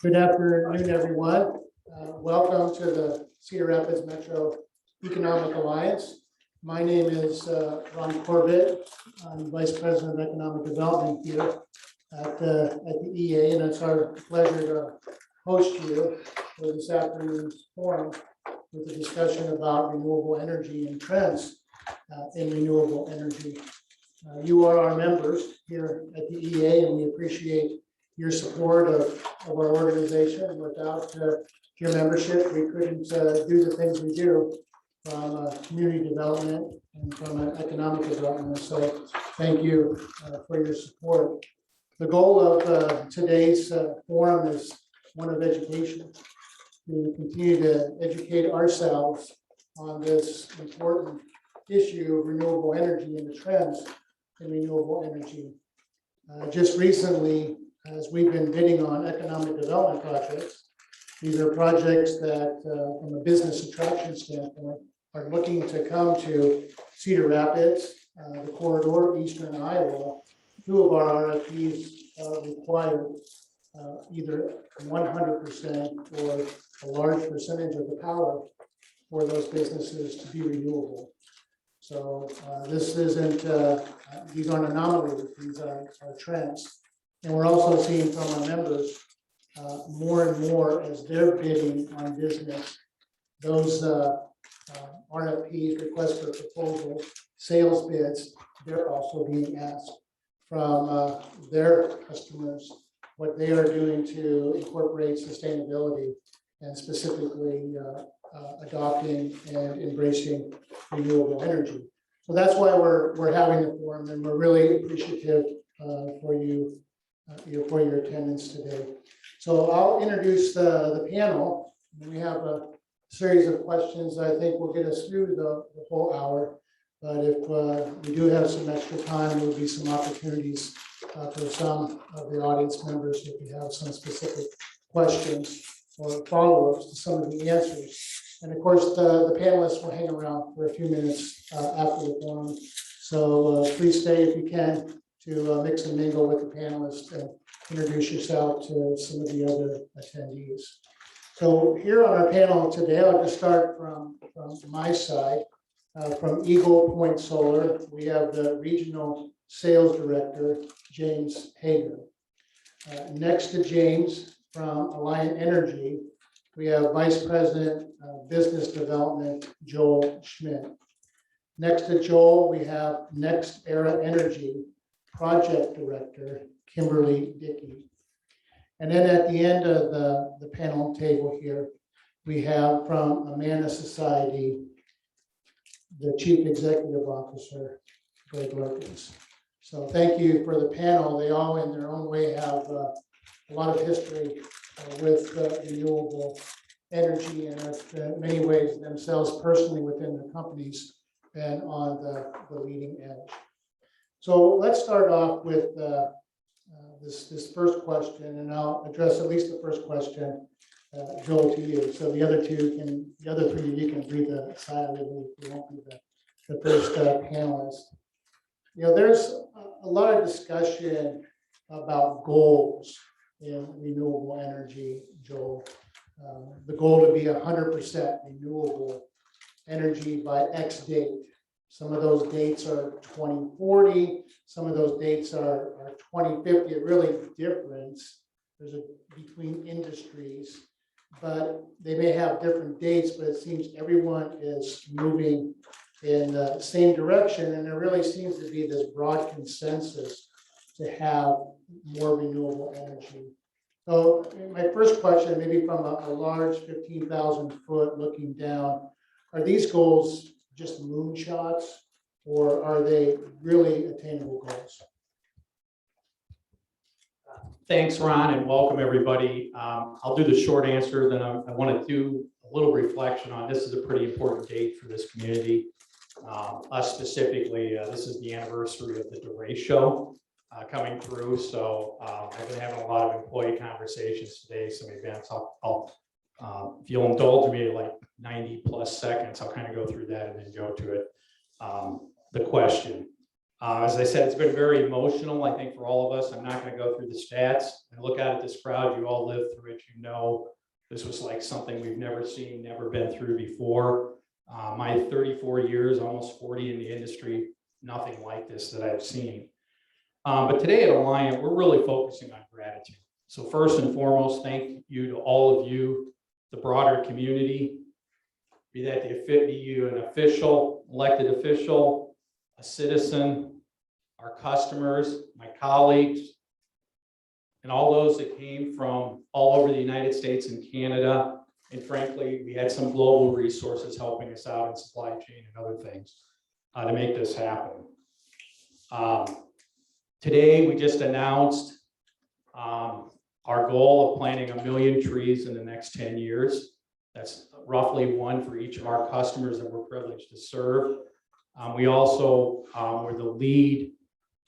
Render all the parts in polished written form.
Good afternoon, everyone. Welcome to the Cedar Rapids Metro Economic Alliance. My name is Ron Corbett. I'm Vice President of Economic Development here at the EA, and it's our pleasure to host you for this afternoon's forum with a discussion about renewable energy and trends in renewable energy. You are our members here at the EA, and we appreciate your support of our organization. Without your membership, we couldn't do the things we do from community development and from economic development. So thank you for your support. The goal of today's forum is one of education, to continue to educate ourselves on this important issue of renewable energy and the trends in renewable energy. Just recently, as we've been bidding on economic development projects, these are projects that, from a business attraction standpoint, are looking to come to Cedar Rapids, the corridor, eastern Iowa. Two of our RFPs require either 100% or a large percentage of the power for those businesses to be renewable. So this isn't, these aren't anomalies, these are trends. And we're also seeing from our members more and more as they're bidding on business, those RFPs, requests for proposals, sales bids, they're also being asked from their customers what they are doing to incorporate sustainability and specifically adopting and embracing renewable energy. So that's why we're having the forum, and we're really appreciative for you for your attendance today. So I'll introduce the panel. We have a series of questions I think will get us through the whole hour. But if we do have some extra time, there will be some opportunities for some of the audience members if you have some specific questions or follow-ups to some of the answers. And of course, the panelists will hang around for a few minutes after the forum. So please stay if you can to mix and mingle with the panelists and introduce yourself to some of the other attendees. So here on our panel today, I'll just start from my side. From Eagle Point Solar, we have the Regional Sales Director, James Hager. Next to James, from Alliant Energy, we have Vice President of Business Development, Joel Schmidt. Next to Joel, we have Next Era Energy Project Director, Kimberly Dickey. And then at the end of the panel table here, we have from Amana Society, the Chief Executive Officer, Greg Larkins. So thank you for the panel. They all in their own way have a lot of history with renewable energy, and in many ways themselves personally within the companies been on the leading edge. So let's start off with this first question, and I'll address at least the first question, Joel, to you. So the other three, you can breathe a sigh of relief. You won't be the first panelist. You know, there's a lot of discussion about goals in renewable energy, Joel. The goal to be 100% renewable energy by X date. Some of those dates are 2040. Some of those dates are 2050. It really differs. There's between industries, but they may have different dates, but it seems everyone is moving in the same direction. And there really seems to be this broad consensus to have more renewable energy. So my first question, maybe from a large 15,000 foot looking down, are these goals just moonshots, or are they really attainable goals? Thanks, Ron, and welcome everybody. I'll do the short answer, then I want to do a little reflection on this is a pretty important date for this community. Us specifically, this is the anniversary of the derecho coming through. So I've been having a lot of employee conversations today, some events. If you'll indulge me like 90 plus seconds, I'll kind of go through that and then go to it. The question. As I said, it's been very emotional, I think, for all of us. I'm not going to go through the stats. I look out at this crowd, you all lived through it, you know, this was like something we've never seen, never been through before. My 34 years, almost 40 in the industry, nothing like this that I've seen. But today at Alliant, we're really focusing on gratitude. So first and foremost, thank you to all of you, the broader community, be you an official, elected official, a citizen, our customers, my colleagues, and all those that came from all over the United States and Canada. And frankly, we had some global resources helping us out in supply chain and other things to make this happen. Today, we just announced our goal of planting 1 million trees in the next 10 years. That's roughly one for each of our customers that we're privileged to serve. We also were the lead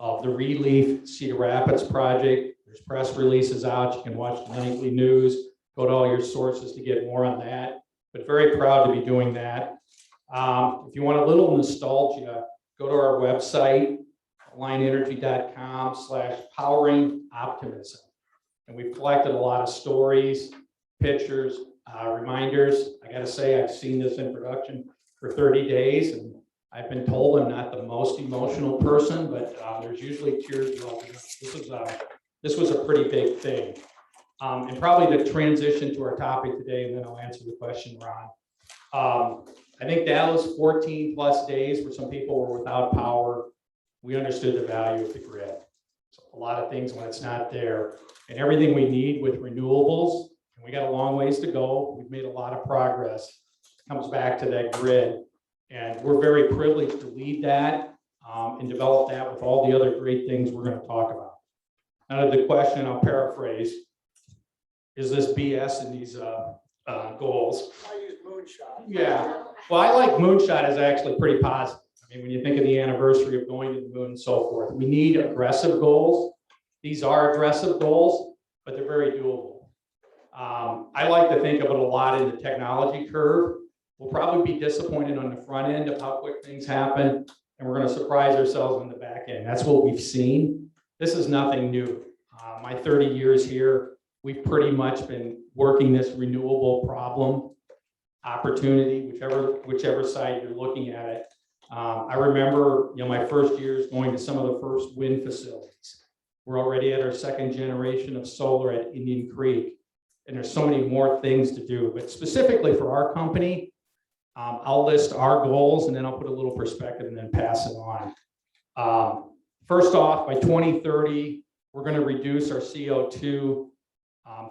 of the Relief Cedar Rapids project. There's press releases out. You can watch the nightly news, go to all your sources to get more on that, but very proud to be doing that. If you want a little nostalgia, go to our website, alliantenergy.com/powering optimism. And we've collected a lot of stories, pictures, reminders. I got to say, I've seen this in production for 30 days, and I've been told I'm not the most emotional person, but there's usually tears rolling. This was a pretty big thing. And probably to transition to our topic today, and then I'll answer the question, Ron. I think that was 14 plus days where some people were without power. We understood the value of the grid. So a lot of things when it's not there, and everything we need with renewables, and we got a long ways to go. We've made a lot of progress. It comes back to that grid. And we're very privileged to lead that and develop that with all the other great things we're going to talk about. Now to the question, I'll paraphrase. Is this BS in these goals? I use moonshot. Yeah. Well, I like moonshot is actually pretty positive. I mean, when you think of the anniversary of going to the moon and so forth, we need aggressive goals. These are aggressive goals, but they're very doable. I like to think of it a lot in the technology curve. We'll probably be disappointed on the front end of how quick things happen, and we're going to surprise ourselves on the back end. That's what we've seen. This is nothing new. My 30 years here, we've pretty much been working this renewable problem, opportunity, whichever side you're looking at it. I remember, my first years going to some of the first wind facilities. We're already at our second generation of solar at Indian Creek, and there's so many more things to do. But specifically for our company, I'll list our goals, and then I'll put a little perspective and then pass it on. First off, by 2030, we're going to reduce our CO2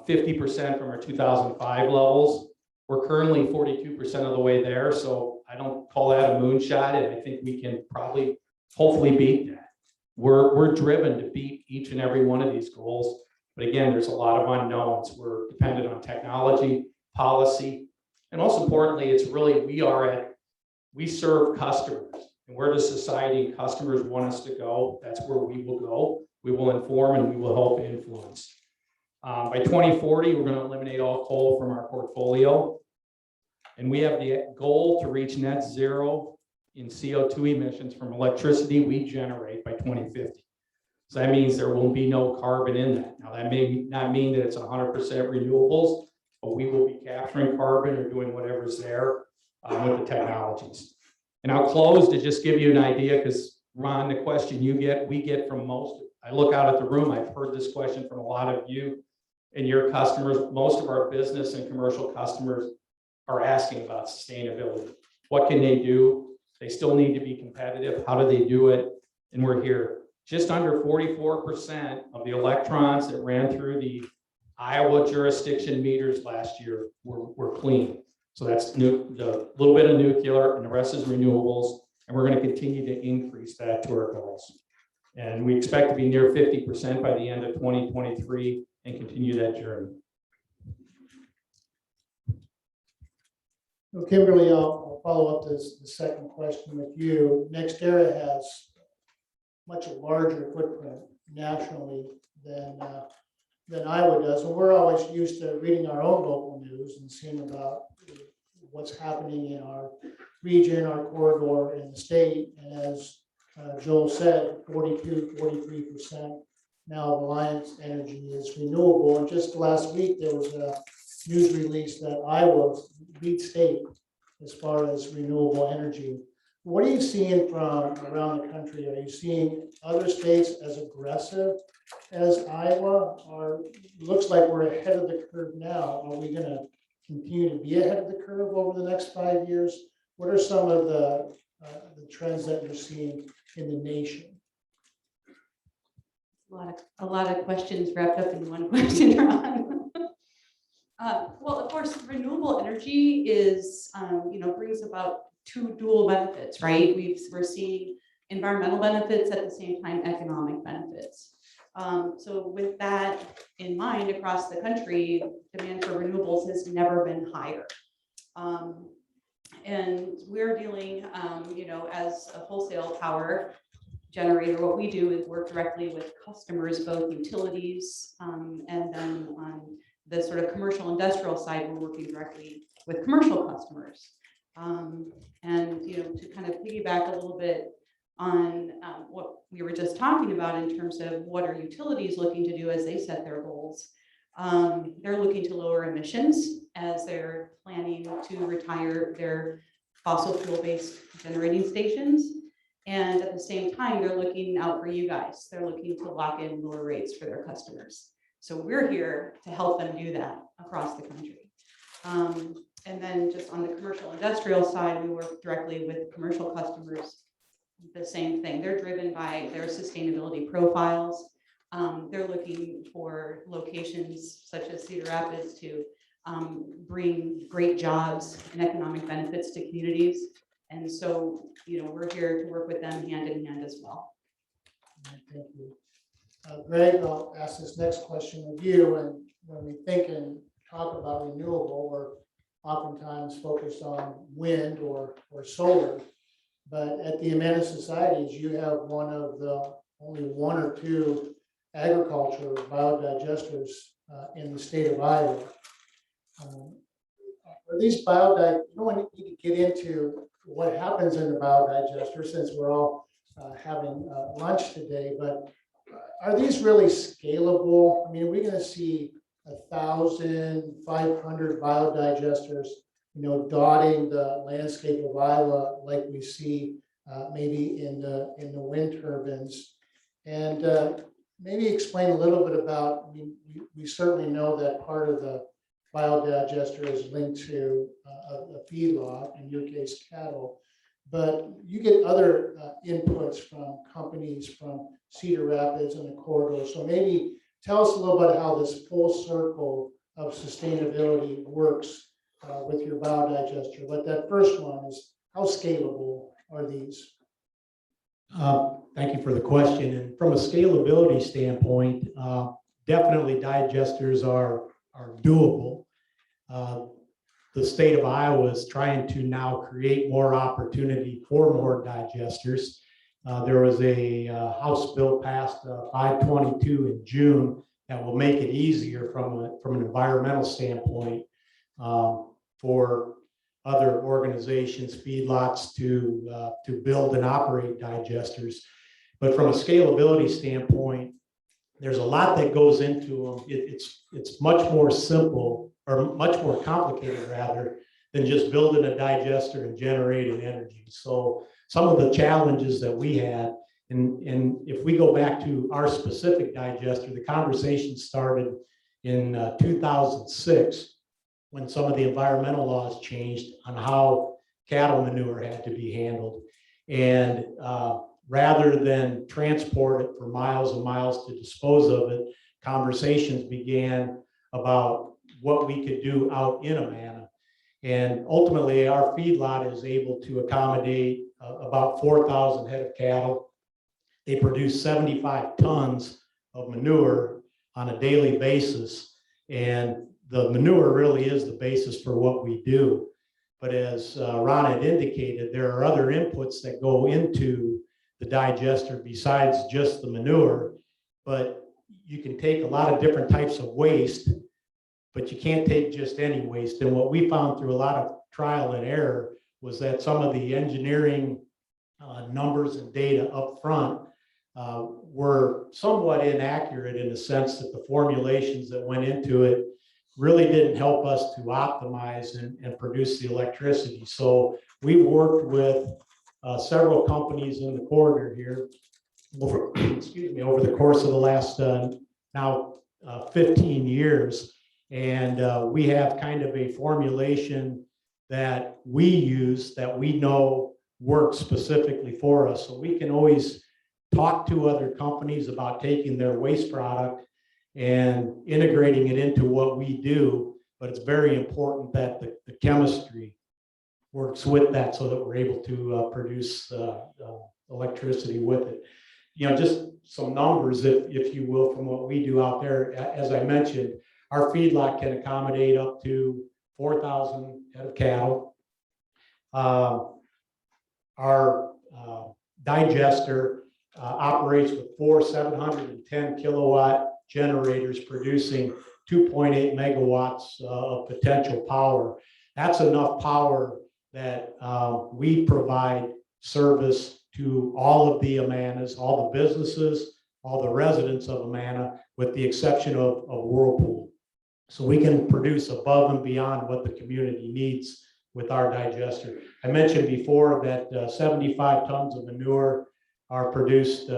50% from our 2005 levels. We're currently 42% of the way there, so I don't call that a moonshot, and I think we can probably, hopefully beat that. We're driven to beat each and every one of these goals, but again, there's a lot of unknowns. We're dependent on technology, policy, and most importantly, it's really we serve customers, and where does society and customers want us to go? That's where we will go. We will inform and we will help influence. By 2040, we're going to eliminate all coal from our portfolio. And we have the goal to reach net zero in CO2 emissions from electricity we generate by 2050. So that means there will be no carbon in that. Now, that may not mean that it's 100% renewables, but we will be capturing carbon or doing whatever's there with the technologies. And I'll close to just give you an idea, because Ron, the question we get from most, I look out at the room, I've heard this question from a lot of you and your customers. Most of our business and commercial customers are asking about sustainability. What can they do? They still need to be competitive. How do they do it? And we're here. Just under 44% of the electrons that ran through the Iowa jurisdiction meters last year were clean. So that's the little bit of nuclear, and the rest is renewables. And we're going to continue to increase that to our goals. And we expect to be near 50% by the end of 2023 and continue that journey. Well, Kimberly, I'll follow up the second question with you. NextEra has much larger footprint nationally than Iowa does. And we're always used to reading our own local news and seeing about what's happening in our region, our corridor, in the state. And as Joel said, 43%. Now Alliance Energy is renewable. And just last week, there was a news release that Iowa lead state as far as renewable energy. What are you seeing from around the country? Are you seeing other states as aggressive as Iowa? Or looks like we're ahead of the curve now. Are we going to continue to be ahead of the curve over the next 5 years? What are some of the trends that you're seeing in the nation? A lot of questions wrapped up in one question, Ron. Well, of course, renewable energy is, brings about two dual benefits, right? We're seeing environmental benefits at the same time, economic benefits. So with that in mind, across the country, demand for renewables has never been higher. And we're dealing, as a wholesale power generator, what we do is work directly with customers, both utilities, and then on the sort of commercial industrial side, we're working directly with commercial customers. And to kind of piggyback a little bit on what we were just talking about in terms of what are utilities looking to do as they set their goals. They're looking to lower emissions as they're planning to retire their fossil fuel-based generating stations. And at the same time, they're looking out for you guys. They're looking to lock in lower rates for their customers. So we're here to help them do that across the country. And then just on the commercial industrial side, we work directly with commercial customers. The same thing. They're driven by their sustainability profiles. They're looking for locations such as Cedar Rapids to bring great jobs and economic benefits to communities. And so, we're here to work with them hand in hand as well. Thank you. Greg, I'll ask this next question of you. And when we think and talk about renewable, we're oftentimes focused on wind or solar. But at the Amana Societies, you have one of the only one or two agriculture biodigesters in the state of Iowa. Are these biodigesters, you don't need to get into what happens in the biodigester since we're all having lunch today, but are these really scalable? I mean, are we going to see 1,500 biodigesters, dotting the landscape of Iowa like we see maybe in the wind turbines? And maybe explain a little bit about, we certainly know that part of the biodigester is linked to a feedlot, in your case, cattle, but you get other inputs from companies from Cedar Rapids and the corridor. So maybe tell us a little bit how this full circle of sustainability works with your biodigester. But that first one is, how scalable are these? Thank you for the question. And from a scalability standpoint, definitely digesters are doable. The state of Iowa is trying to now create more opportunity for more digesters. There was a House bill passed 522 in June that will make it easier from an environmental standpoint for other organizations, feedlots to build and operate digesters. But from a scalability standpoint, there's a lot that goes into them. It's much more simple, or much more complicated rather, than just building a digester and generating energy. So some of the challenges that we had, and if we go back to our specific digester, the conversation started in 2006 when some of the environmental laws changed on how cattle manure had to be handled. And rather than transport it for miles and miles to dispose of it, conversations began about what we could do out in Amana. And ultimately, our feedlot is able to accommodate about 4,000 head of cattle. They produce 75 tons of manure on a daily basis. And the manure really is the basis for what we do. But as Ron had indicated, there are other inputs that go into the digester besides just the manure. But you can take a lot of different types of waste, but you can't take just any waste. And what we found through a lot of trial and error was that some of the engineering numbers and data up front were somewhat inaccurate in the sense that the formulations that went into it really didn't help us to optimize and produce the electricity. So we've worked with several companies in the corridor here over, excuse me, over the course of the last now 15 years. And we have kind of a formulation that we use that we know works specifically for us. So we can always talk to other companies about taking their waste product and integrating it into what we do. But it's very important that the chemistry works with that so that we're able to produce electricity with it. You know, just some numbers, if you will, from what we do out there. As I mentioned, our feedlot can accommodate up to 4,000 head of cattle. Our digester operates with 4 710 kilowatt generators producing 2.8 megawatts of potential power. That's enough power that we provide service to all of the Amanas, all the businesses, all the residents of Amana, with the exception of Whirlpool. So we can produce above and beyond what the community needs with our digester. I mentioned before that 75 tons of manure are produced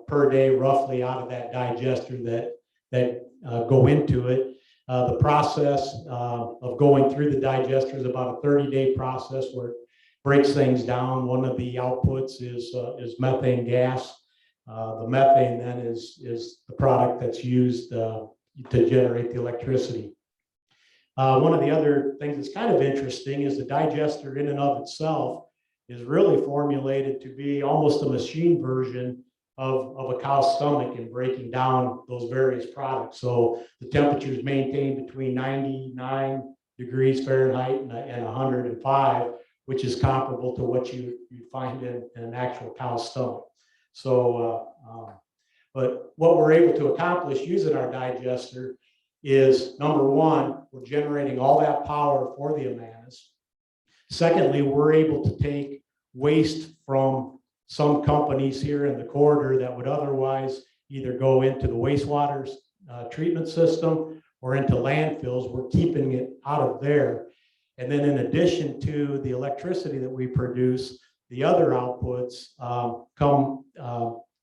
per day roughly out of that digester that go into it. The process of going through the digester is about a 30-day process where it breaks things down. One of the outputs is methane gas. The methane then is the product that's used to generate the electricity. One of the other things that's kind of interesting is the digester in and of itself is really formulated to be almost a machine version of a cow's stomach in breaking down those various products. So the temperature is maintained between 99 degrees Fahrenheit and 105, which is comparable to what you find in an actual cow's stomach. So, but what we're able to accomplish using our digester is, number one, we're generating all that power for the Amanas. Secondly, we're able to take waste from some companies here in the corridor that would otherwise either go into the wastewater treatment system or into landfills. We're keeping it out of there. And then in addition to the electricity that we produce, the other outputs come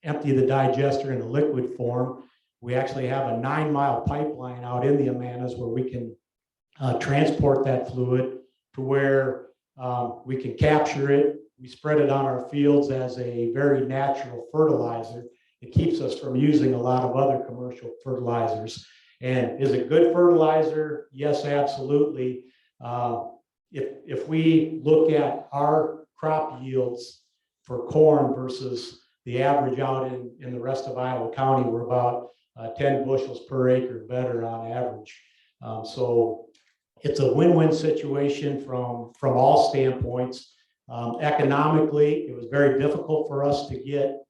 empty the digester in a liquid form. We actually have a 9-mile pipeline out in the Amanas where we can transport that fluid to where we can capture it. We spread it on our fields as a very natural fertilizer. It keeps us from using a lot of other commercial fertilizers. And is it good fertilizer? Yes, absolutely. If we look at our crop yields for corn versus the average out in the rest of Iowa County, we're about 10 bushels per acre better on average. So it's a win-win situation from all standpoints. Economically, it was very difficult for us to get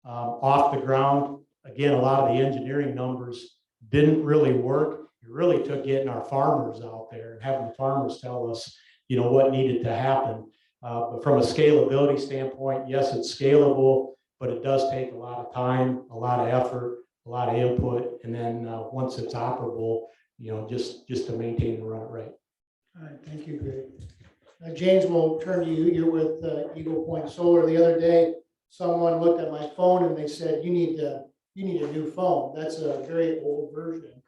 off the ground. Again, a lot of the engineering numbers didn't really work. It really took getting our farmers out there and having the farmers tell us, you know, what needed to happen. But from a scalability standpoint, yes, it's scalable, but it does take a lot of time, a lot of effort, a lot of input, and then once it's operable, you know, just to maintain and run it right. All right, thank you, Greg. James, we'll turn to you. You're with Eagle Point Solar. The other day, someone looked at my phone and they said, you need a new phone. That's a very old version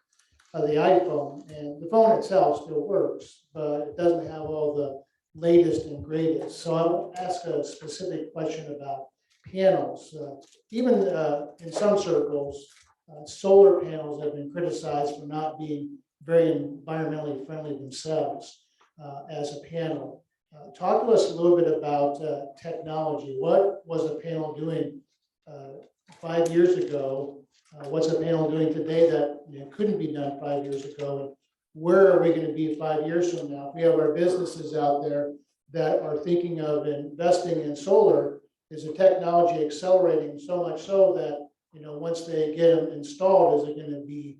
of the iPhone, and the phone itself still works, but it doesn't have all the latest and greatest. So I will ask a specific question about panels. Even in some circles, solar panels have been criticized for not being very environmentally friendly themselves as a panel. Talk to us a little bit about technology. What was a panel doing 5 years ago? What's a panel doing today that couldn't be done 5 years ago? And where are we going to be 5 years from now? If we have our businesses out there that are thinking of investing in solar, is the technology accelerating so much so that, once they get them installed, is it going to be,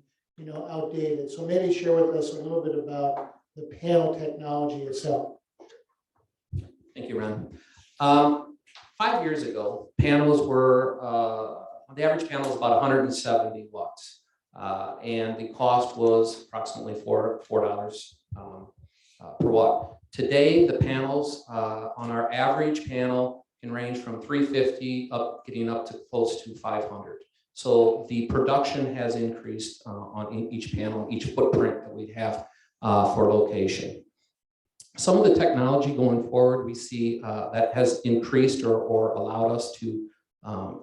outdated? So maybe share with us a little bit about the panel technology itself. Thank you, Ron. 5 years ago, panels were, the average panel was about 170 watts. And the cost was approximately $4 per watt. Today, the panels on our average panel can range from 350 up, getting up to close to 500. So the production has increased on each panel, each footprint that we have for location. Some of the technology going forward, we see that has increased or allowed us to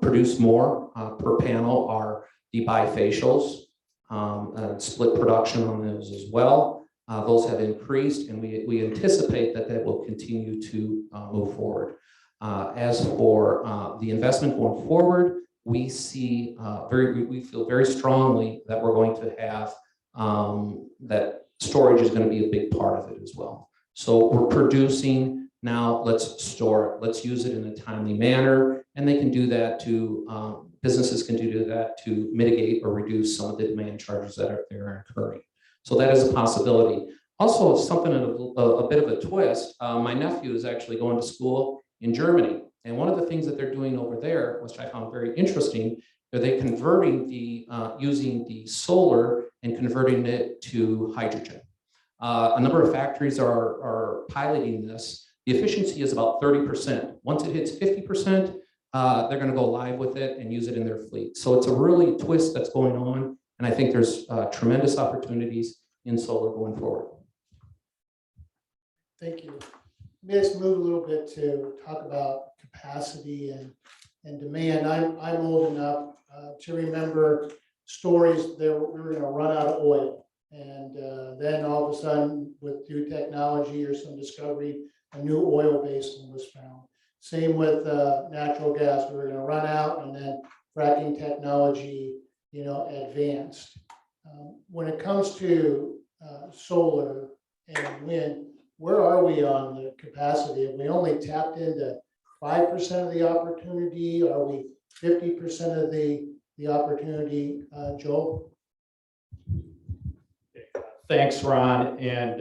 produce more per panel are the bifacials, split production on those as well. Those have increased, and we anticipate that that will continue to move forward. As for the investment going forward, we see we feel very strongly that we're going to have that storage is going to be a big part of it as well. So we're producing now, let's store it, let's use it in a timely manner, and they can do that to, businesses can do that to mitigate or reduce some of the demand charges that they're incurring. So that is a possibility. Also, it's something a bit of a twist. My nephew is actually going to school in Germany. And one of the things that they're doing over there, which I found very interesting, are they converting using the solar and converting it to hydrogen. A number of factories are piloting this. The efficiency is about 30%. Once it hits 50%, they're going to go live with it and use it in their fleet. So it's a really twist that's going on. And I think there's tremendous opportunities in solar going forward. Thank you. Let's move a little bit to talk about capacity and demand. I'm old enough to remember stories that we were going to run out of oil. And then all of a sudden, with new technology or some discovery, a new oil basin was found. Same with natural gas. We were going to run out, and then fracking technology, advanced. When it comes to solar and wind, where are we on the capacity? Have we only tapped into 5% of the opportunity? Are we 50% of the opportunity, Joel? Thanks, Ron. And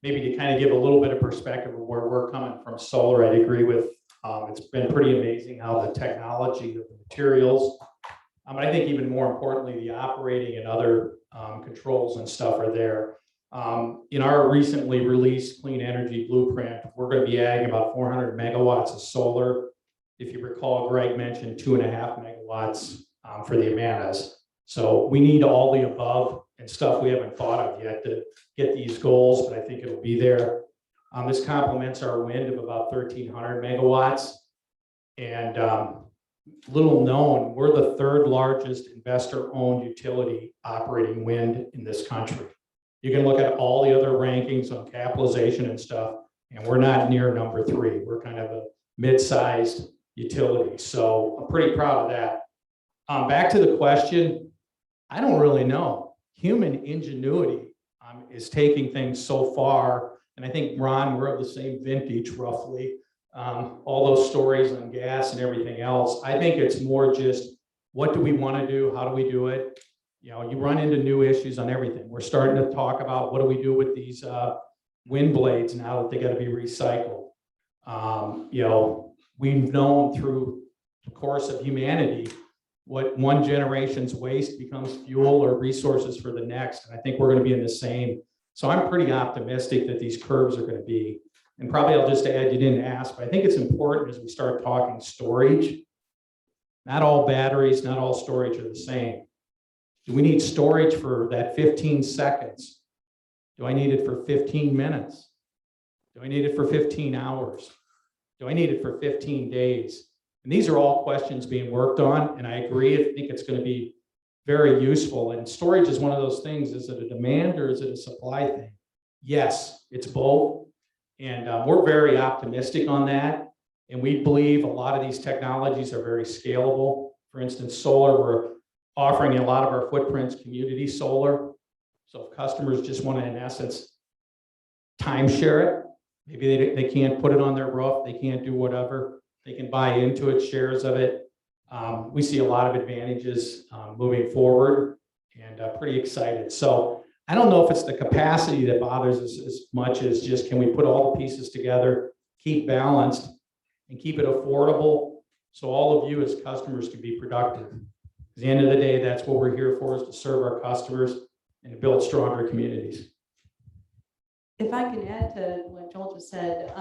maybe to kind of give a little bit of perspective of where we're coming from solar, I'd agree with, it's been pretty amazing how the technology of the materials, but I think even more importantly, the operating and other controls and stuff are there. In our recently released clean energy blueprint, we're going to be adding about 400 megawatts of solar. If you recall, Greg mentioned 2.5 megawatts for the Amanas. So we need all the above and stuff we haven't thought of yet to get these goals, but I think it'll be there. This complements our wind of about 1,300 megawatts. And little known, we're the third largest investor-owned utility operating wind in this country. You can look at all the other rankings on capitalization and stuff, and we're not near number 3. We're kind of a mid-sized utility. So I'm pretty proud of that. Back to the question, I don't really know. Human ingenuity is taking things so far. And I think, Ron, we're of the same vintage roughly. All those stories on gas and everything else. I think it's more just, what do we want to do? How do we do it? You run into new issues on everything. We're starting to talk about what do we do with these wind blades now that they got to be recycled. We've known through the course of humanity what one generation's waste becomes fuel or resources for the next. And I think we're going to be in the same. So I'm pretty optimistic that these curves are going to be. And probably I'll just add, you didn't ask, but I think it's important as we start talking storage. Not all batteries, not all storage are the same. Do we need storage for that 15 seconds? Do I need it for 15 minutes? Do I need it for 15 hours? Do I need it for 15 days? And these are all questions being worked on. And I agree, I think it's going to be very useful. And storage is one of those things. Is it a demand or is it a supply thing? Yes, it's both. And we're very optimistic on that. And we believe a lot of these technologies are very scalable. For instance, solar, we're offering a lot of our footprints community solar. So if customers just want to, in essence, timeshare it, maybe they can't put it on their roof, they can't do whatever, they can buy into it, shares of it. We see a lot of advantages moving forward, and pretty excited. So I don't know if it's the capacity that bothers us as much as just, can we put all the pieces together, keep balanced, and keep it affordable so all of you as customers can be productive. At the end of the day, that's what we're here for, is to serve our customers and to build stronger communities. If I can add to what Joel just said,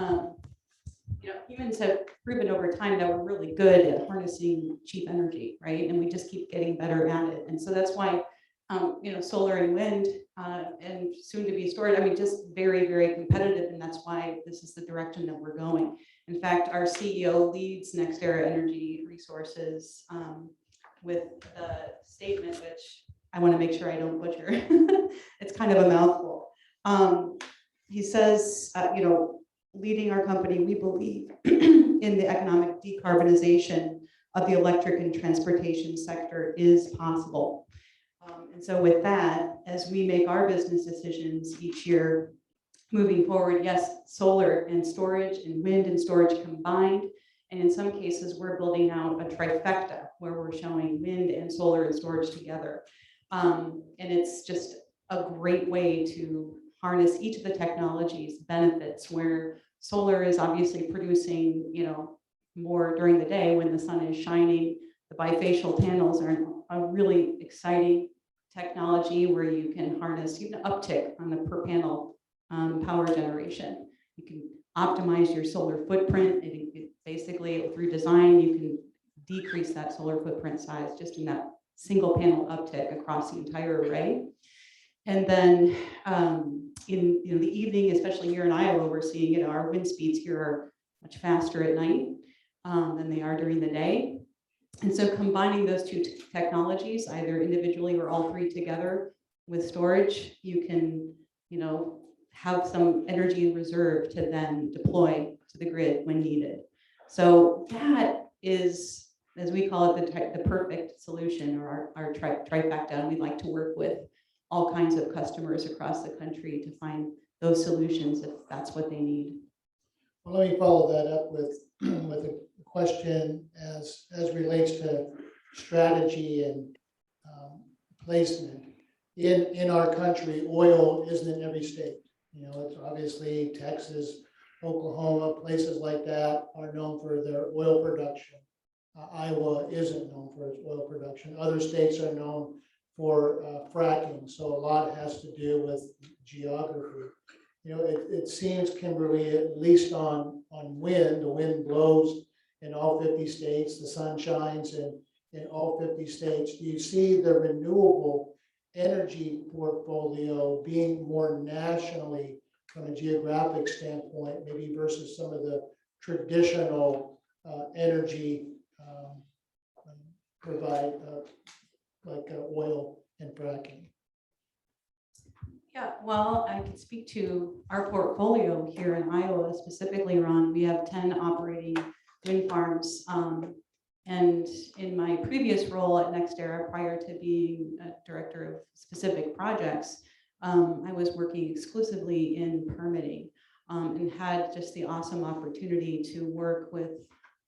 humans have proven over time that we're really good at harnessing cheap energy, right? And we just keep getting better at it. And so that's why, solar and wind and soon to be storage, just very, very competitive. And that's why this is the direction that we're going. In fact, our CEO leads NextEra Energy Resources with the statement, which I want to make sure I don't butcher. It's kind of a mouthful. He says, leading our company, we believe in the economic decarbonization of the electric and transportation sector is possible. And so with that, as we make our business decisions each year moving forward, yes, solar and storage and wind and storage combined. And in some cases, we're building out a trifecta where we're showing wind and solar and storage together. And it's just a great way to harness each of the technologies benefits, where solar is obviously producing, more during the day when the sun is shining. The bifacial panels are a really exciting technology where you can harness even an uptick on the per panel power generation. You can optimize your solar footprint. It basically, through design, you can decrease that solar footprint size just in that single panel uptick across the entire array. And then in the evening, especially here in Iowa, we're seeing our wind speeds here are much faster at night than they are during the day. And so combining those two technologies, either individually or all three together with storage, you can, have some energy in reserve to then deploy to the grid when needed. So that is, as we call it, the perfect solution, or our trifecta. And we'd like to work with all kinds of customers across the country to find those solutions if that's what they need. Well, let me follow that up with a question as relates to strategy and placement. In our country, oil isn't in every state. It's obviously Texas, Oklahoma, places like that are known for their oil production. Iowa isn't known for its oil production. Other states are known for fracking. So a lot has to do with geography. It seems, Kimberly, at least on wind, the wind blows in all 50 states, the sun shines in all 50 states. Do you see the renewable energy portfolio being more nationally from a geographic standpoint, maybe versus some of the traditional energy provide like oil and fracking? Yeah, well, I can speak to our portfolio here in Iowa, specifically, Ron. We have 10 operating wind farms. And in my previous role at NextEra, prior to being a director of specific projects, I was working exclusively in permitting and had just the awesome opportunity to work with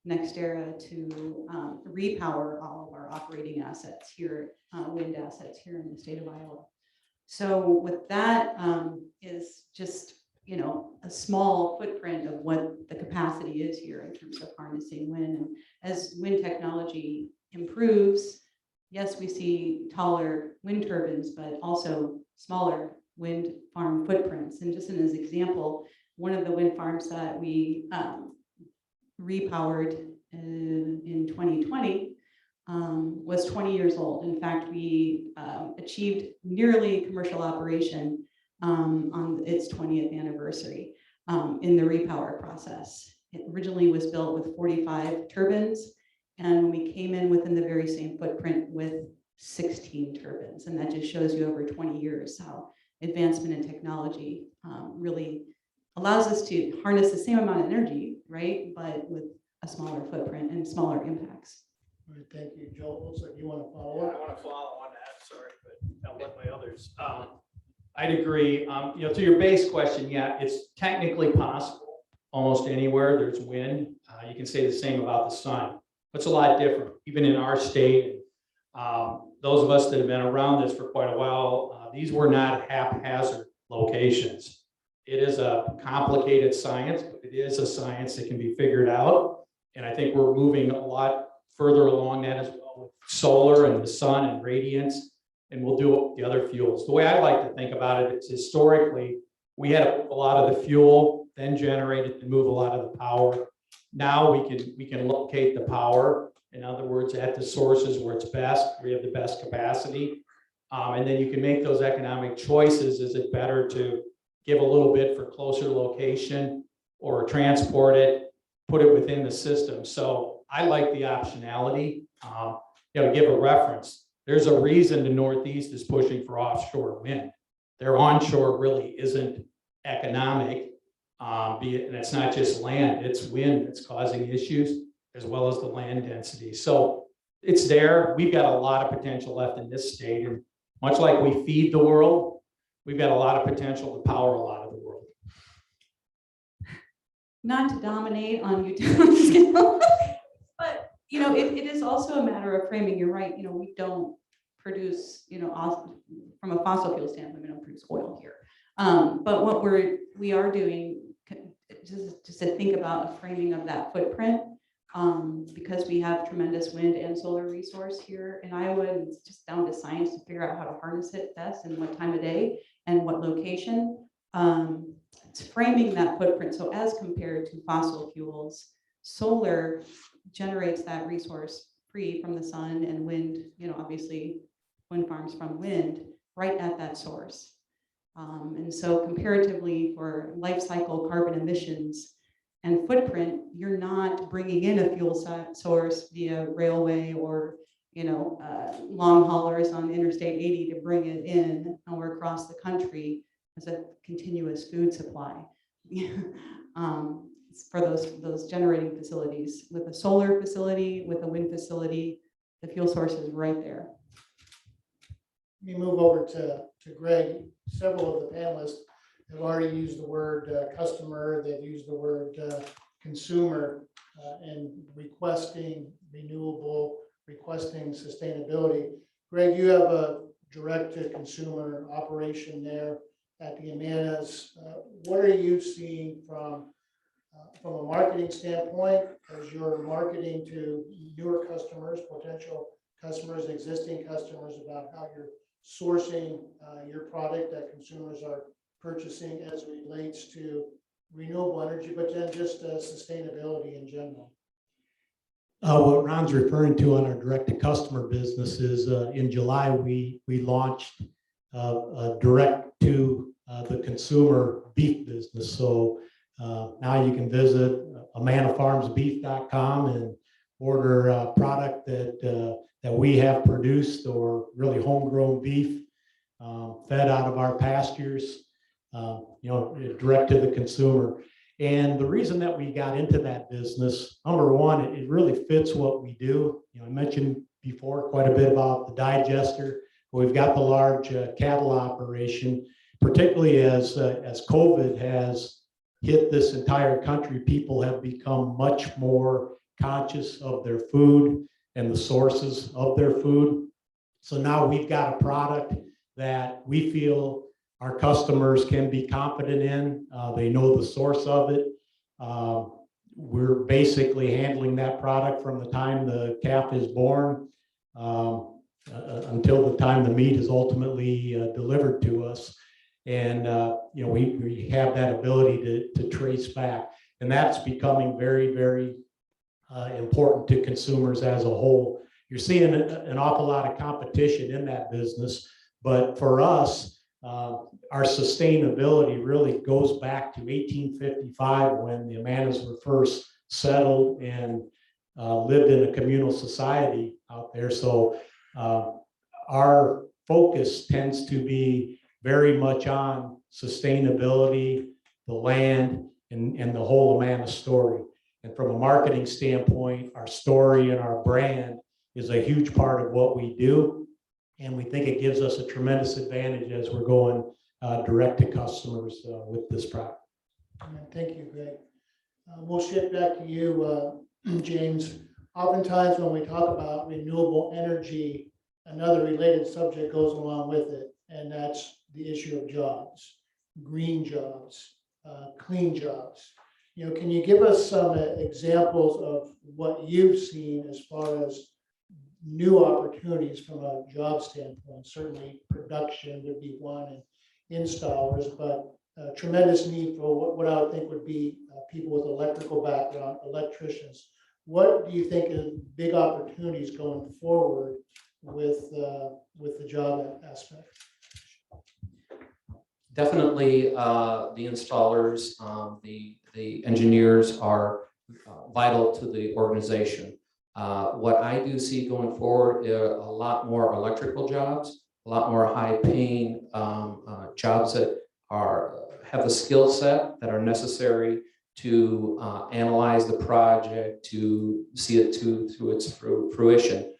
NextEra to repower all of our operating assets here, wind assets here in the state of Iowa. So with that is just, a small footprint of what the capacity is here in terms of harnessing wind. And as wind technology improves, yes, we see taller wind turbines, but also smaller wind farm footprints. And just as an example, one of the wind farms that we repowered in 2020 was 20 years old. In fact, we achieved nearly commercial operation on its 20th anniversary in the repower process. It originally was built with 45 turbines, and we came in within the very same footprint with 16 turbines. And that just shows you over 20 years how advancement in technology really allows us to harness the same amount of energy, right? But with a smaller footprint and smaller impacts. All right, thank you, Joel. Looks like you want to follow up. I want to follow on that, sorry, but I'll let my others. I'd agree. To your base question, yeah, it's technically possible almost anywhere there's wind. You can say the same about the sun, but it's a lot different. Even in our state, those of us that have been around this for quite a while, these were not haphazard locations. It is a complicated science, but it is a science that can be figured out. And I think we're moving a lot further along that as well with solar and the sun and radiance. And we'll do the other fuels. The way I like to think about it is historically, we had a lot of the fuel then generated to move a lot of the power. Now we can locate the power. In other words, at the sources where it's best, we have the best capacity. And then you can make those economic choices. Is it better to give a little bit for closer location or transport it, put it within the system? So I like the optionality. To give a reference, there's a reason the Northeast is pushing for offshore wind. Their onshore really isn't economic, and it's not just land, it's wind that's causing issues, as well as the land density. So it's there. We've got a lot of potential left in this state. And much like we feed the world, we've got a lot of potential to power a lot of the world. Not to dominate on utility scale, but it is also a matter of framing. You're right. We don't produce, from a fossil fuel standpoint, we don't produce oil here. But what we are doing, just to think about a framing of that footprint, because we have tremendous wind and solar resource here in Iowa, and it's just down to science to figure out how to harness it best and what time of day and what location. It's framing that footprint. So as compared to fossil fuels, solar generates that resource free from the sun, and wind, obviously wind farms from wind right at that source. And so comparatively for life cycle carbon emissions and footprint, you're not bringing in a fuel source via railway or long haulers on Interstate 80 to bring it in or across the country as a continuous food supply. For those generating facilities. With a solar facility, with a wind facility, the fuel source is right there. Let me move over to Greg. Several of the panelists have already used the word customer. They've used the word consumer and requesting renewable, requesting sustainability. Greg, you have a direct-to-consumer operation there at the Amanas. What are you seeing from a marketing standpoint as you're marketing to newer customers, potential customers, existing customers, about how you're sourcing your product that consumers are purchasing as it relates to renewable energy, but then just sustainability in general? What Ron's referring to on our direct-to-customer business is in July, we launched a direct-to-the-consumer beef business. So now you can visit amanafarmsbeef.com and order a product that we have produced, or really homegrown beef fed out of our pastures, direct to the consumer. And the reason that we got into that business, number one, it really fits what we do. I mentioned before quite a bit about the digester. We've got the large cattle operation, particularly as COVID has hit this entire country. People have become much more conscious of their food and the sources of their food. So now we've got a product that we feel our customers can be confident in. They know the source of it. We're basically handling that product from the time the calf is born until the time the meat is ultimately delivered to us. And we have that ability to trace back. And that's becoming very, very important to consumers as a whole. You're seeing an awful lot of competition in that business, but for us, our sustainability really goes back to 1855, when the Amanas were first settled and lived in a communal society out there. So our focus tends to be very much on sustainability, the land, and the whole Amana story. And from a marketing standpoint, our story and our brand is a huge part of what we do. And we think it gives us a tremendous advantage as we're going direct to customers with this product. Thank you, Greg. We'll shift back to you, James. Oftentimes when we talk about renewable energy, another related subject goes along with it, and that's the issue of jobs, green jobs, clean jobs. Can you give us some examples of what you've seen as far as new opportunities from a job standpoint? Certainly production would be one, and installers, but tremendous need for what I would think would be people with electrical background, electricians. What do you think is big opportunities going forward with the job aspect? Definitely, the installers, the engineers are vital to the organization. What I do see going forward are a lot more electrical jobs, a lot more high-paying jobs that have the skill set that are necessary to analyze the project, to see it through its fruition.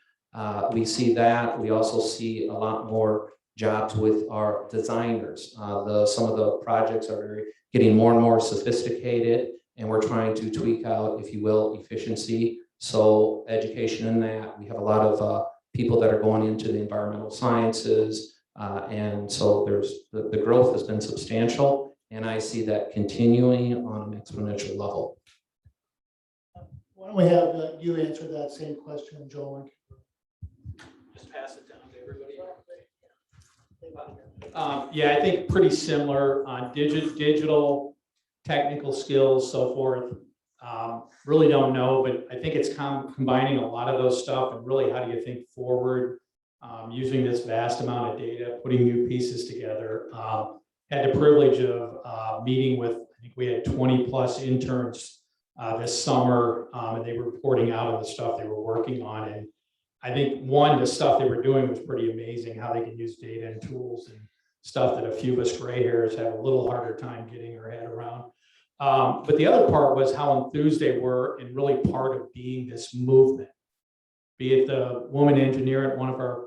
We see that. We also see a lot more jobs with our designers. Some of the projects are getting more and more sophisticated, and we're trying to tweak out, if you will, efficiency. So education in that. We have a lot of people that are going into the environmental sciences, and so the growth has been substantial, and I see that continuing on an exponential level. Why don't we have you answer that same question, Joel? Just pass it down to everybody. Yeah, I think pretty similar on digital, technical skills, so forth. Really don't know, but I think it's combining a lot of those stuff, and really how do you think forward using this vast amount of data, putting new pieces together. Had the privilege of meeting with, I think we had 20 plus interns this summer, and they were reporting out on the stuff they were working on. And I think the stuff they were doing was pretty amazing, how they can use data and tools and stuff that a few of us gray hairs have a little harder time getting our head around. But the other part was how enthused they were and really part of being this movement. Be it the woman engineer at one of our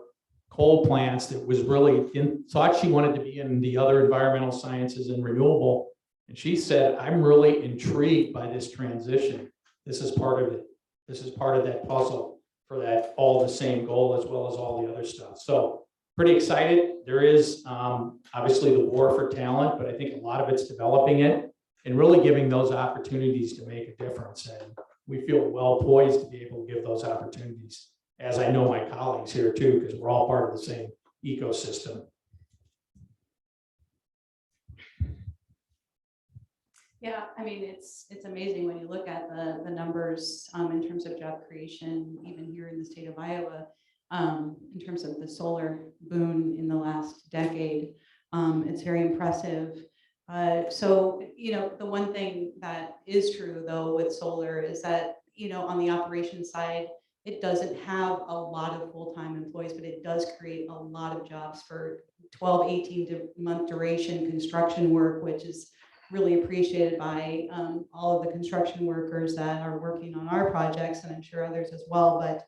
coal plants that was really thought she wanted to be in the other environmental sciences and renewable. And she said, I'm really intrigued by this transition. This is part of it. This is part of that puzzle for that all the same goal as well as all the other stuff. So pretty excited. There is obviously the war for talent, but I think a lot of it's developing it and really giving those opportunities to make a difference. And we feel well poised to be able to give those opportunities, as I know my colleagues here too, because we're all part of the same ecosystem. Yeah, I mean, it's amazing when you look at the numbers in terms of job creation, even here in the state of Iowa, in terms of the solar boom in the last decade. It's very impressive. So, the one thing that is true though with solar is that, on the operations side, it doesn't have a lot of full-time employees, but it does create a lot of jobs for 12, 18-month duration construction work, which is really appreciated by all of the construction workers that are working on our projects, and I'm sure others as well. But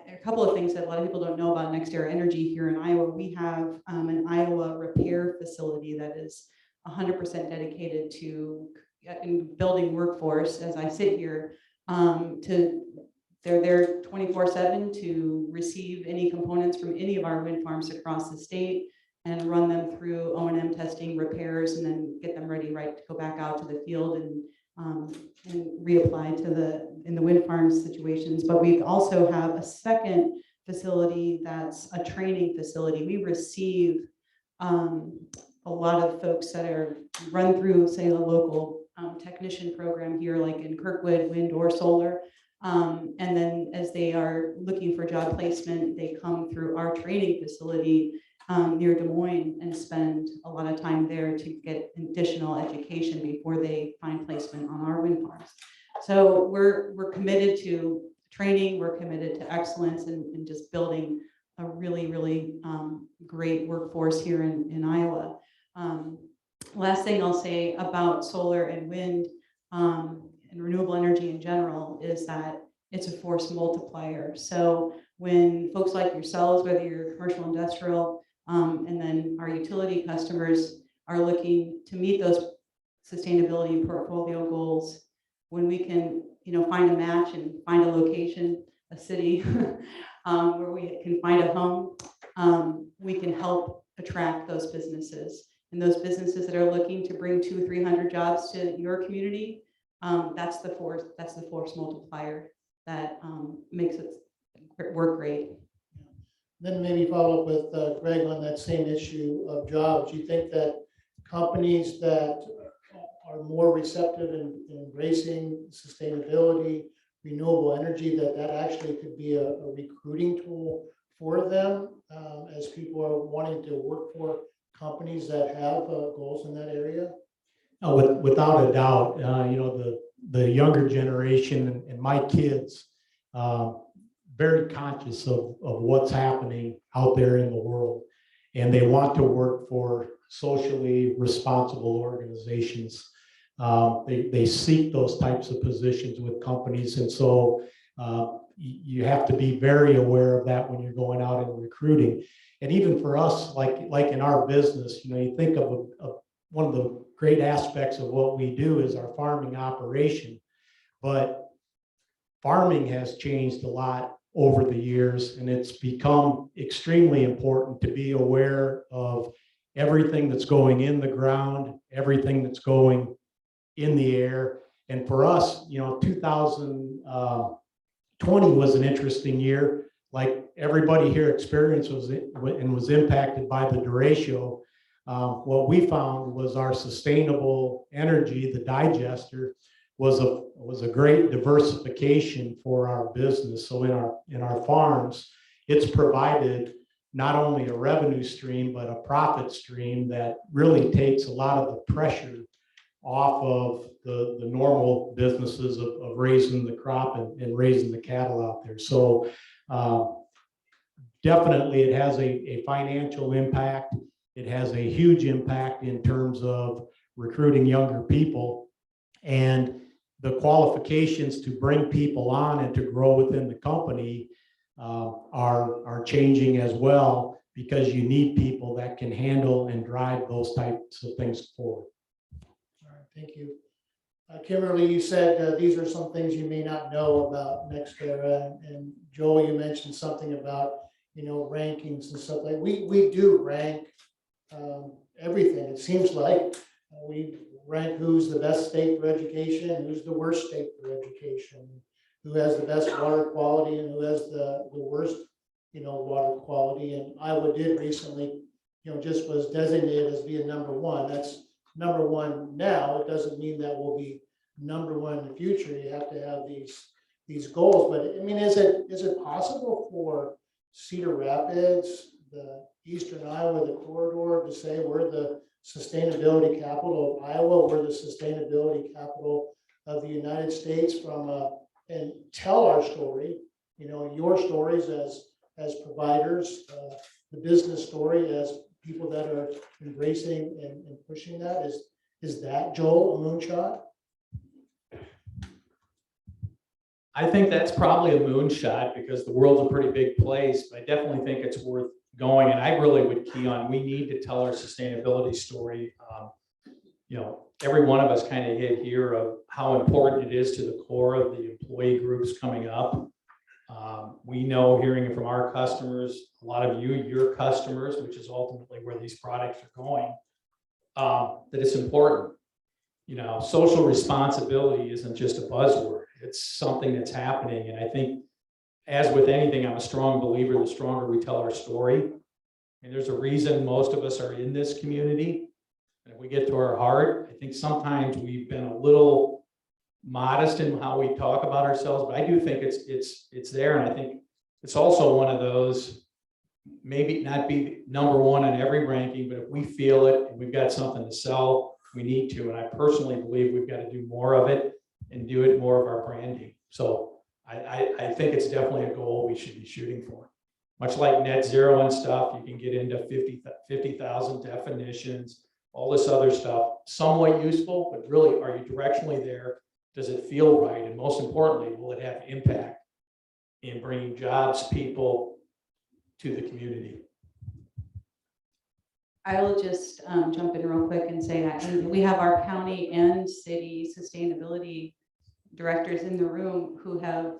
a couple of things that a lot of people don't know about NextEra Energy here in Iowa, we have an Iowa repair facility that is 100% dedicated to building workforce. As I sit here, they're there 24/7 to receive any components from any of our wind farms across the state and run them through O&M testing, repairs, and then get them ready to go back out to the field and reapply in the wind farm situations. But we also have a second facility that's a training facility. We receive a lot of folks that are run through, say, the local technician program here, like in Kirkwood, wind or solar. And then as they are looking for job placement, they come through our training facility near Des Moines and spend a lot of time there to get additional education before they find placement on our wind farms. So we're committed to training, we're committed to excellence and just building a really, really great workforce here in Iowa. Last thing I'll say about solar and wind and renewable energy in general is that it's a force multiplier. So when folks like yourselves, whether you're commercial, industrial, and then our utility customers are looking to meet those sustainability and portfolio goals, when we can, find a match and find a location, a city where we can find a home, we can help attract those businesses And those businesses that are looking to bring 200 or 300 jobs to your community, that's the force multiplier that makes it work great. Then maybe follow up with Greg on that same issue of jobs. Do you think that companies that are more receptive in embracing sustainability, renewable energy, that actually could be a recruiting tool for them as people are wanting to work for companies that have goals in that area? Without a doubt, the younger generation and my kids, very conscious of what's happening out there in the world. And they want to work for socially responsible organizations. They seek those types of positions with companies. And so you have to be very aware of that when you're going out and recruiting. And even for us, like in our business, you think of one of the great aspects of what we do is our farming operation. But farming has changed a lot over the years, and it's become extremely important to be aware of everything that's going in the ground, everything that's going in the air. And for us, 2020 was an interesting year. Like everybody here experienced was impacted by the derecho. What we found was our sustainable energy, the digester, was a great diversification for our business. So in our farms, it's provided not only a revenue stream, but a profit stream that really takes a lot of the pressure off of the normal businesses of raising the crop and raising the cattle out there. So definitely it has a financial impact. It has a huge impact in terms of recruiting younger people, and the qualifications to bring people on and to grow within the company are changing as well, because you need people that can handle and drive those types of things forward. All right, thank you. Kimberly, you said these are some things you may not know about NextEra, and Joel, you mentioned something about rankings and stuff like we do rank everything. It seems like we rank who's the best state for education, who's the worst state for education, who has the best water quality, and who has the worst water quality. And Iowa did recently just was designated as being number one. That's number one now. It doesn't mean that will be number one in the future. You have to have these goals. But I mean, is it possible for Cedar Rapids, the Eastern Iowa, the corridor, to say we're the sustainability capital of Iowa, we're the sustainability capital of the United States, and tell our story, your stories as providers, the business story as people that are embracing and pushing that? Is that, Joel, a moonshot? I think that's probably a moonshot because the world's a pretty big place, but I definitely think it's worth going. And I really would key on, we need to tell our sustainability story. Every one of us kind of hit here of how important it is to the core of the employee groups coming up. We know, hearing from our customers, a lot of your customers, which is ultimately where these products are going, that it's important. Social responsibility isn't just a buzzword. It's something that's happening. And I think, as with anything, I'm a strong believer, the stronger we tell our story. And there's a reason most of us are in this community. And if we get to our heart, I think sometimes we've been a little modest in how we talk about ourselves, but I do think it's there. And I think it's also one of those, maybe not be number one on every ranking, but if we feel it and we've got something to sell, we need to. And I personally believe we've got to do more of it and do it more of our branding. So I think it's definitely a goal we should be shooting for. Much like net zero and stuff, you can get into 50,000 definitions, all this other stuff, somewhat useful, but really, are you directionally there? Does it feel right? And most importantly, will it have impact in bringing jobs, people to the community? I will just jump in real quick and say that we have our county and city sustainability directors in the room who have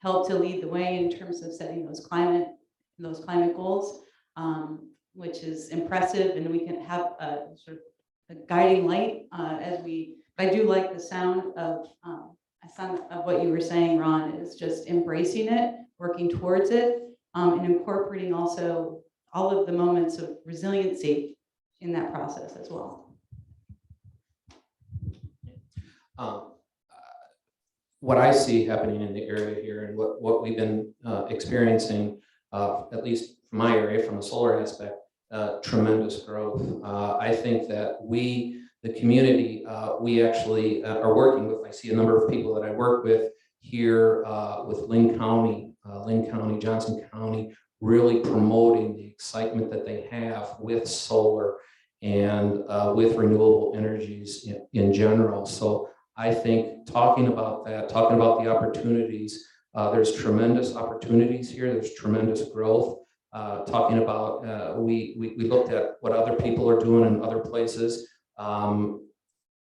helped to lead the way in terms of setting those climate goals. which is impressive, and we can have a sort of a guiding light I do like the sound of what you were saying, Ron, is just embracing it, working towards it, and incorporating also all of the moments of resiliency in that process as well. What I see happening in the area here and what we've been experiencing, at least from my area, from a solar aspect, tremendous growth. I think that the community, we actually are working with, I see a number of people that I work with here with Lynn County, Johnson County, really promoting the excitement that they have with solar and with renewable energies in general. So I think talking about that, talking about the opportunities, there's tremendous opportunities here. There's tremendous growth. Talking about, we looked at what other people are doing in other places.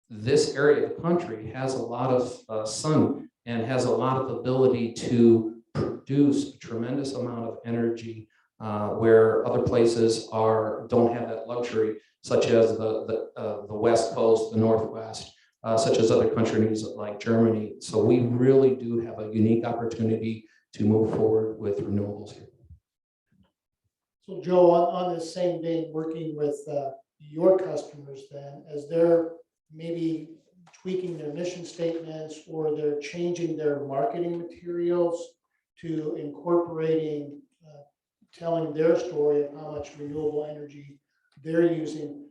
This area of the country has a lot of sun and has a lot of ability to produce a tremendous amount of energy where other places don't have that luxury, such as the West Coast, the Northwest, such as other countries like Germany. So we really do have a unique opportunity to move forward with renewables here. So Joe, on this same vein, working with your customers then, as they're maybe tweaking their mission statements or they're changing their marketing materials to incorporating, telling their story of how much renewable energy they're using,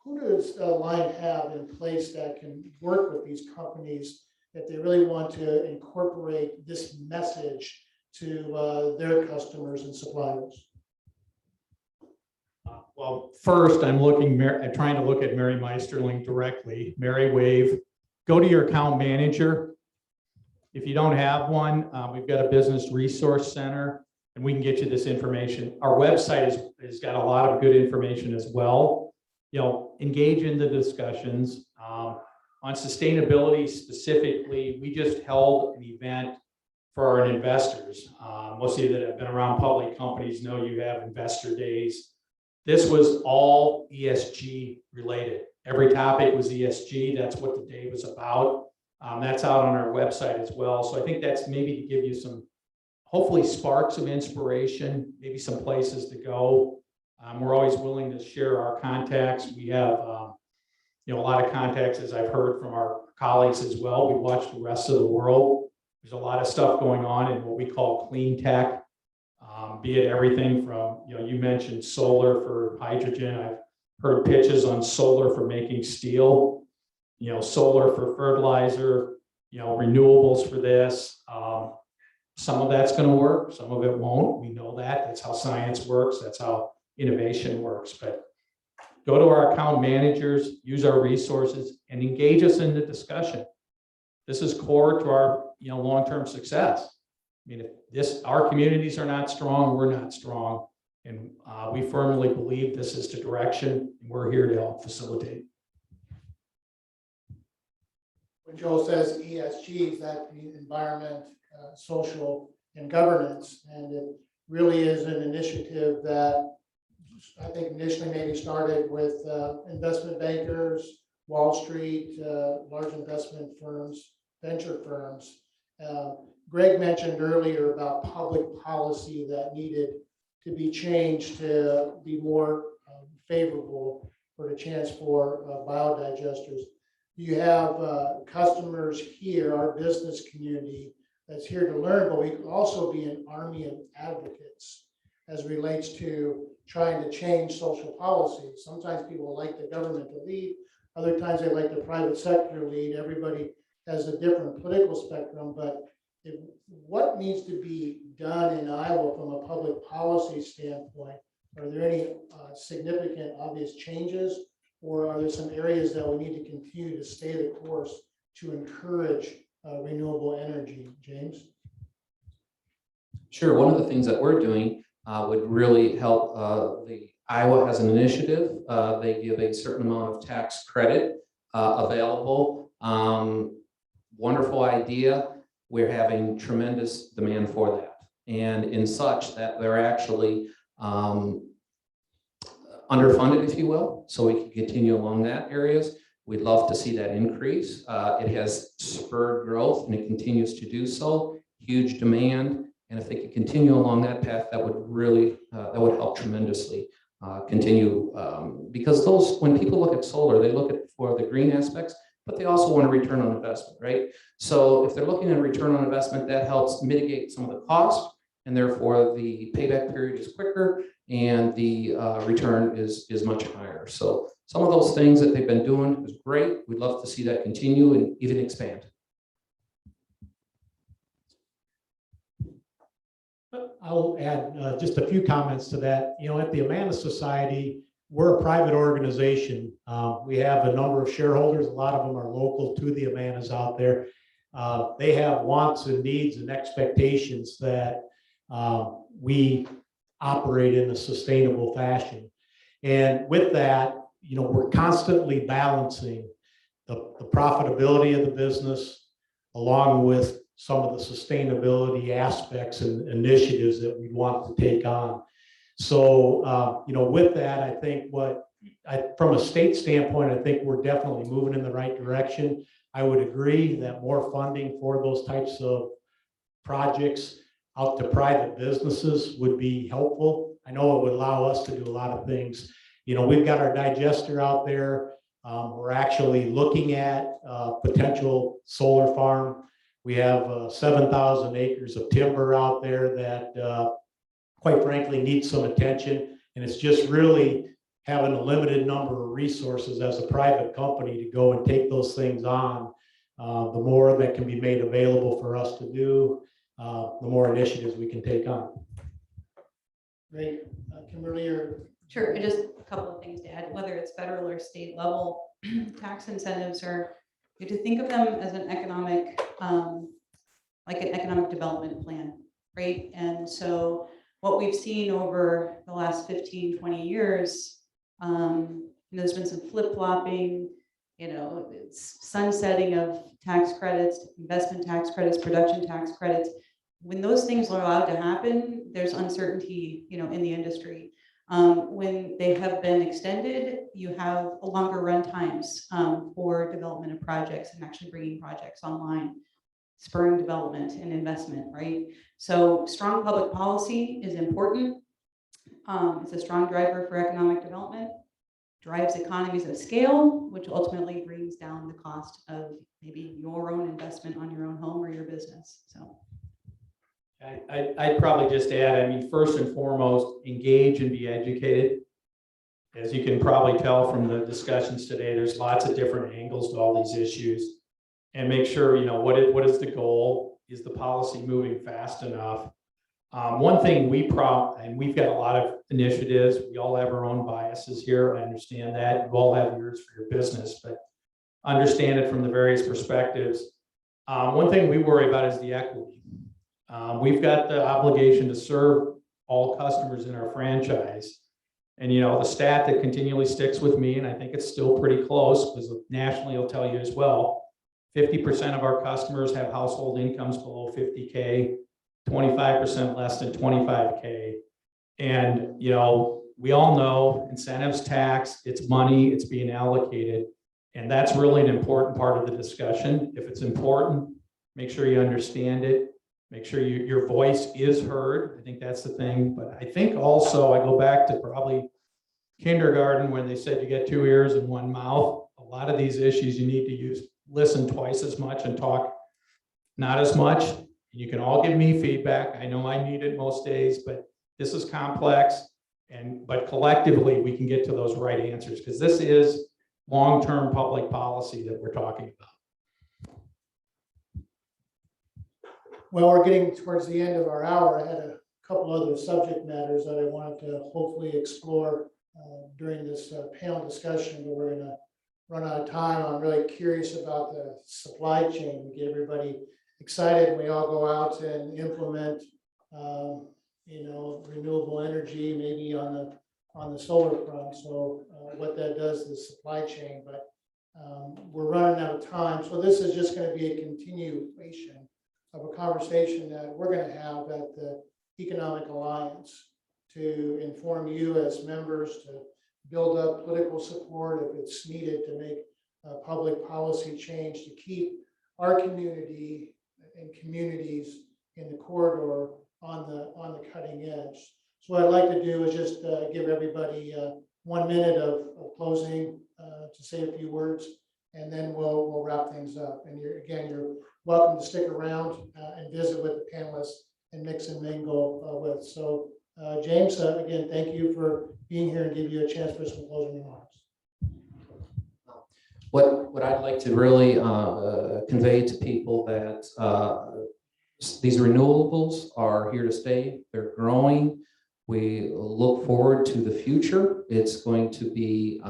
who does Line have in place that can work with these companies if they really want to incorporate this message to their customers and suppliers? Well, first, I'm trying to look at Mary Meisterling directly. Mary, wave. Go to your account manager. If you don't have one, we've got a business resource center, and we can get you this information. Our website has got a lot of good information as well. Engage in the discussions. On sustainability specifically, we just held an event for our investors. Most of you that have been around public companies know you have investor days. This was all ESG related. Every topic was ESG. That's what the day was about. That's out on our website as well. So I think that's maybe to give you some, hopefully, sparks of inspiration, maybe some places to go. We're always willing to share our contacts. We have, a lot of contacts, as I've heard from our colleagues as well. We watch the rest of the world. There's a lot of stuff going on in what we call clean tech. Be it everything from, you mentioned solar for hydrogen. I've heard pitches on solar for making steel, solar for fertilizer, renewables for this. Some of that's going to work, some of it won't. We know that. That's how science works. That's how innovation works. But go to our account managers, use our resources, and engage us in the discussion. This is core to our long-term success. I mean, if our communities are not strong, we're not strong. And we firmly believe this is the direction, and we're here to help facilitate. When Joe says ESG, that means environment, social, and governance. And it really is an initiative that I think initially maybe started with investment bankers, Wall Street, large investment firms, venture firms. Greg mentioned earlier about public policy that needed to be changed to be more favorable for the chance for biodigesters. You have customers here, our business community that's here to learn, but we can also be an army of advocates as relates to trying to change social policy. Sometimes people like the government to lead, other times they like the private sector to lead. Everybody has a different political spectrum, but what needs to be done in Iowa from a public policy standpoint? Are there any significant obvious changes, or are there some areas that we need to continue to stay the course to encourage renewable energy? James? Sure. One of the things that we're doing would really help. The Iowa has an initiative. They give a certain amount of tax credit available. Wonderful idea. We're having tremendous demand for that. And in such that they're actually underfunded, if you will, so we can continue along that areas. We'd love to see that increase. It has spurred growth and it continues to do so. Huge demand. And if they could continue along that path, that would really, that would help tremendously continue. Because when people look at solar, they look at for the green aspects, but they also want a return on investment, right? So if they're looking at a return on investment, that helps mitigate some of the cost, and therefore the payback period is quicker and the return is much higher. So some of those things that they've been doing is great. We'd love to see that continue and even expand. I'll add just a few comments to that. You know, at the Amana Society, we're a private organization. We have a number of shareholders. A lot of them are local to the Amanas out there. They have wants and needs and expectations that we operate in a sustainable fashion. And with that, you know, we're constantly balancing the profitability of the business along with some of the sustainability aspects and initiatives that we want to take on. So, you know, with that, I think from a state standpoint, I think we're definitely moving in the right direction. I would agree that more funding for those types of projects out to private businesses would be helpful. I know it would allow us to do a lot of things. You know, we've got our digester out there. We're actually looking at potential solar farm. We have 7,000 acres of timber out there that quite frankly needs some attention. And it's just really having a limited number of resources as a private company to go and take those things on. The more that can be made available for us to do, the more initiatives we can take on. Great. Kimberly, or Sure, just a couple of things to add, whether it's federal or state level, tax incentives are, you have to think of them as an economic, like an economic development plan, right? And so what we've seen over the last 15, 20 years, there's been some flip-flopping, you know, it's sunsetting of tax credits, investment tax credits, production tax credits. When those things are allowed to happen, there's uncertainty, you know, in the industry. When they have been extended, you have a longer run times for development of projects and actually bringing projects online, spurring development and investment, right? So strong public policy is important. It's a strong driver for economic development, drives economies of scale, which ultimately brings down the cost of maybe your own investment on your own home or your business. So. I'd probably just add, I mean, first and foremost, engage and be educated. As you can probably tell from the discussions today, there's lots of different angles to all these issues. And make sure, you know, what is the goal? Is the policy moving fast enough? One thing we've got a lot of initiatives. We all have our own biases here. I understand that. You all have yours for your business, but understand it from the various perspectives. One thing we worry about is the equity. We've got the obligation to serve all customers in our franchise. And, you know, the stat that continually sticks with me, and I think it's still pretty close, because nationally will tell you as well, 50% of our customers have household incomes below 50K, 25% less than 25K. And, you know, we all know incentives tax, it's money, it's being allocated. And that's really an important part of the discussion. If it's important, make sure you understand it. Make sure your voice is heard. I think that's the thing. But I think also I go back to probably kindergarten when they said you get 2 ears and 1 mouth. A lot of these issues you need to listen twice as much and talk not as much. You can all give me feedback. I know I need it most days, but this is complex. But collectively we can get to those right answers, because this is long-term public policy that we're talking about. well, we're getting towards the end of our hour. I had a couple other subject matters that I wanted to hopefully explore during this panel discussion, but we're going to run out of time. I'm really curious about the supply chain. We get everybody excited and we all go out and implement, you know, renewable energy, maybe on the solar front. So what that does to the supply chain, but we're running out of time. So this is just going to be a continuation of a conversation that we're going to have at the Economic Alliance to inform you as members, to build up political support if it's needed to make public policy change to keep our community and communities in the corridor on the cutting edge. So what I'd like to do is just give everybody 1 minute of closing to say a few words, and then we'll wrap things up. And you're welcome to stick around and visit with the panelists and mix and mingle with. So James, again, thank you for being here and give you a chance for some closing remarks. What I'd like to really convey to people that these renewables are here to stay. They're growing. We look forward to the future. It's going to be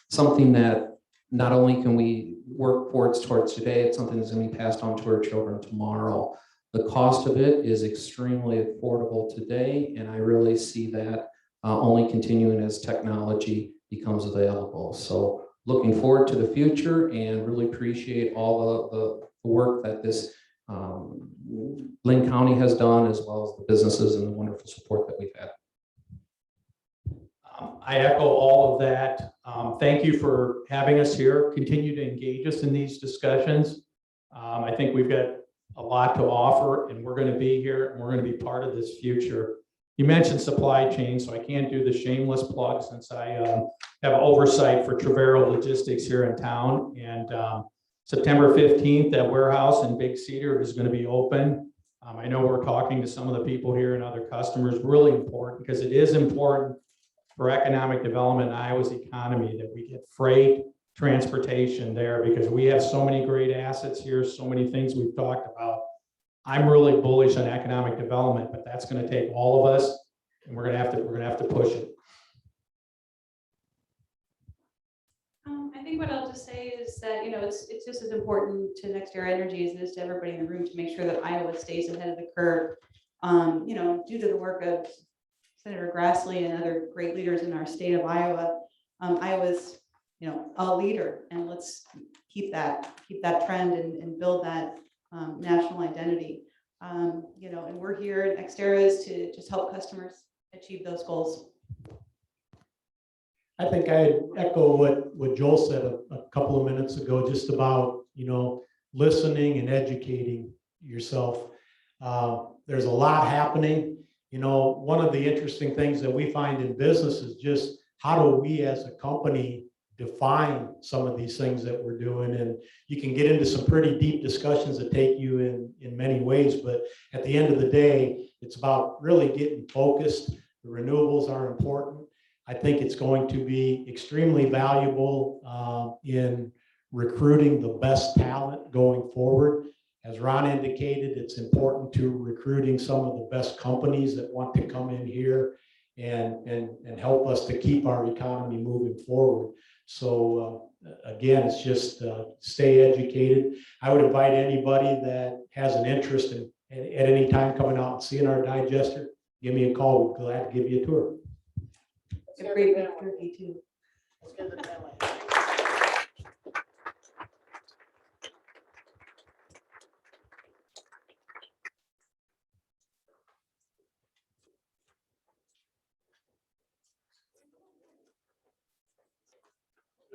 something that not only can we work towards today, it's something that's going to be passed on to our children tomorrow. The cost of it is extremely affordable today, and I really see that only continuing as technology becomes available. So looking forward to the future and really appreciate all the work that this Lynn County has done, as well as the businesses and the wonderful support that we've had. I echo all of that. Thank you for having us here. Continue to engage us in these discussions. I think we've got a lot to offer, and we're going to be here, and we're going to be part of this future. You mentioned supply chain, so I can't do the shameless plug since I have oversight for Trevero Logistics here in town. And September 15th, that warehouse in Big Cedar is going to be open. I know we're talking to some of the people here and other customers, really important, because it is important for economic development in Iowa's economy that we get freight transportation there, because we have so many great assets here, so many things we've talked about. I'm really bullish on economic development, but that's going to take all of us, and we're going to have to push it. I think what I'll just say is that, it's just as important to Next Era Energy as it is to everybody in the room to make sure that Iowa stays ahead of the curve. Due to the work of Senator Grassley and other great leaders in our state of Iowa, Iowa's, a leader, and let's keep that trend and build that national identity. And we're here at NextEra to just help customers achieve those goals. I think I'd echo what Joel said a couple of minutes ago, just about, listening and educating yourself. There's a lot happening. One of the interesting things that we find in business is just how do we as a company define some of these things that we're doing. And you can get into some pretty deep discussions that take you in many ways, but at the end of the day, it's about really getting focused. The renewables are important. I think it's going to be extremely valuable in recruiting the best talent going forward. As Ron indicated, it's important to recruiting some of the best companies that want to come in here and help us to keep our economy moving forward. So again, it's just stay educated. I would invite anybody that has an interest in at any time coming out and seeing our digester, give me a call. We're glad to give you a tour. A great turkey too. Let's give the family.